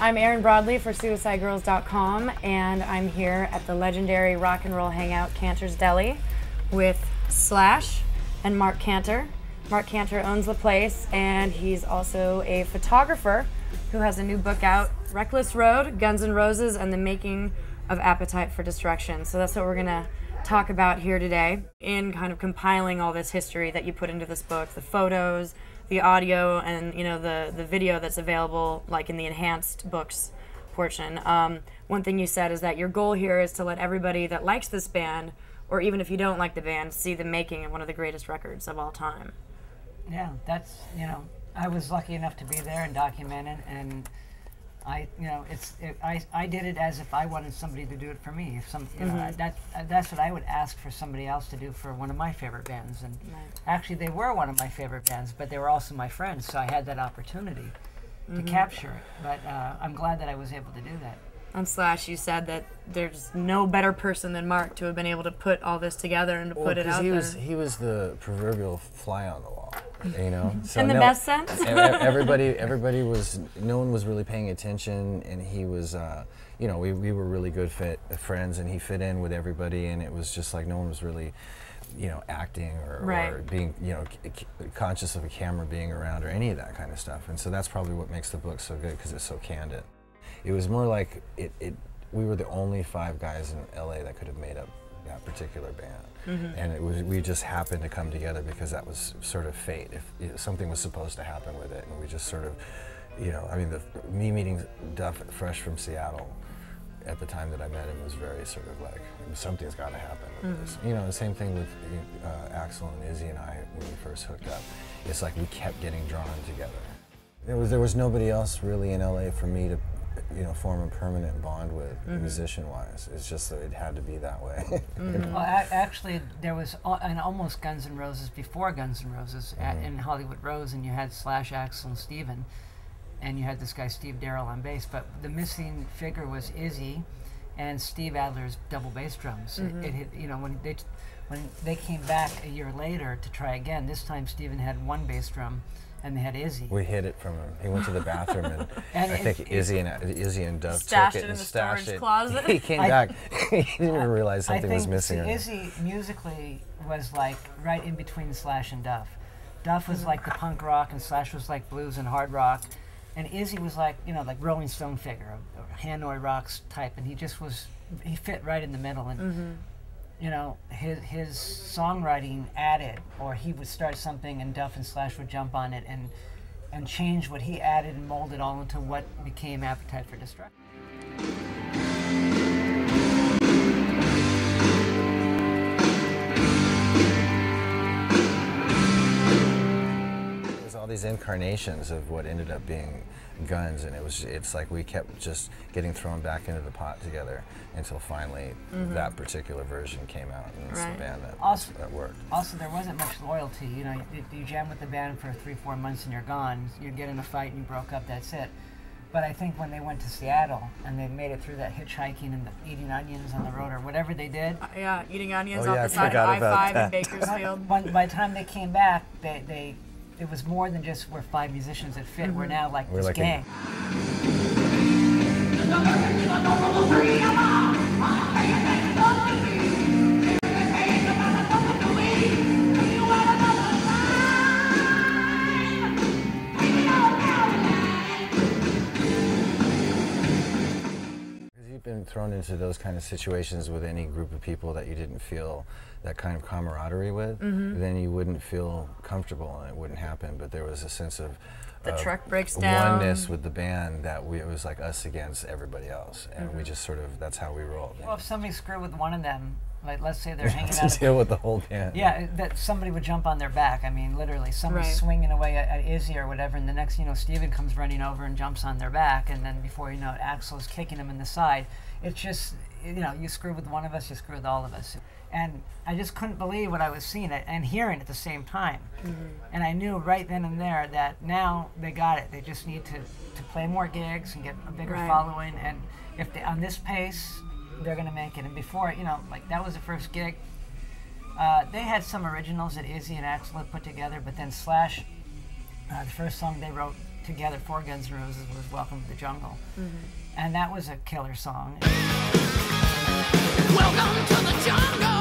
I'm Erin Broadley for SuicideGirls.com, and I'm here at the legendary rock and roll hangout Canter's Deli with Slash and Marc Canter. Marc Canter owns the place, and he's also a photographer who has a new book out, Reckless Road, Guns N' Roses, and the Making of Appetite for Destruction. So that's what we're gonna talk about here today in kind of compiling all this history that you put into this book, the photos, the audio, and the video that's available like in the enhanced books portion. One thing you said is that your goal here is to let everybody that likes this band, or even if you don't like the band, see the making of one of the greatest records of all time. Yeah, that's, I was lucky enough to be there and document it, and I did it as if I wanted somebody to do it for me. If that's what I would ask for somebody else to do for one of my favorite bands. And actually, they were one of my favorite bands, but they were also my friends, so I had that opportunity to capture it. But I'm glad that I was able to do that. On Slash, you said that there's no better person than Marc to have been able to put all this together and to put it out there. He was the proverbial fly on the wall, So in the best sense? everybody was, no one was really paying attention, and he was, we were really good friends, and he fit in with everybody, and it was just like no one was really, acting or being, conscious of a camera being around or any of that kind of stuff. And so that's probably what makes the book so good, because it's so candid. It was more like we were the only 5 guys in LA that could have made up that particular band. And we just happened to come together because that was sort of fate. If something was supposed to happen with it, and we just sort of, me meeting Duff fresh from Seattle at the time that I met him was very sort of like, something's got to happen with this. The same thing with Axl and Izzy and I when we first hooked up. It's like we kept getting drawn together. There was nobody else really in LA for me to form a permanent bond with, musician-wise. It's just that it had to be that way. Well, actually, there was an almost Guns N' Roses before Guns N' Roses in Hollywood Rose, and you had Slash, Axl, and Steven, and you had this guy Steve Darrell on bass, but the missing figure was Izzy and Steve Adler's double bass drums. When they came back a year later to try again, this time Steven had 1 bass drum, and they had Izzy. We hid it from him. He went to the bathroom, and I think Izzy and Duff stashed took it it in and the stashed storage it. closet. He came back. He didn't even realize something was missing. Izzy musically was like right in between Slash and Duff. Duff was like the punk rock, and Slash was like blues and hard rock, and Izzy was like like Rolling Stone figure, a Hanoi Rocks type, and he fit right in the middle. And his songwriting added, or he would start something and Duff and Slash would jump on it and change what he added and mold it all into what became Appetite for Destruction. There's all these incarnations of what ended up being Guns, and it's like we kept just getting thrown back into the pot together until finally that particular version came out, and it's the band that worked. Also, there wasn't much loyalty. You jam with the band for 3-4 months and you're gone. You get in a fight and you broke up, that's it. But I think when they went to Seattle and they made it through that hitchhiking and the eating onions on the road or whatever they did. Eating onions off the side of I-5 in Bakersfield. By the time they came back, it was more than just we're 5 musicians that fit. We're now like this gang. You've been thrown into those kind of situations with any group of people that you didn't feel that kind of camaraderie with, then you wouldn't feel comfortable and it wouldn't happen. But there was a sense of the truck breaks down. Oneness with the band that it was like us against everybody else, and we just sort of, that's how we rolled. Well, if somebody screwed with one of them, like let's say they're hanging out. To deal with the whole band. Yeah, that somebody would jump on their back. I mean, literally, somebody's swinging away at Izzy or whatever, and the next, Steven comes running over and jumps on their back, and then before you know it, Axl's kicking him in the side. It's just, you screw with one of us, you screw with all of us. And I just couldn't believe what I was seeing and hearing at the same time. And I knew right then and there that now they got it. They just need to play more gigs and get a bigger following. And if they, on this pace, they're going to make it. And before, like that was the first gig. They had some originals that Izzy and Axl had put together, but then Slash, the first song they wrote together for Guns N' Roses was Welcome to the Jungle. And that was a killer song. Welcome to the jungle.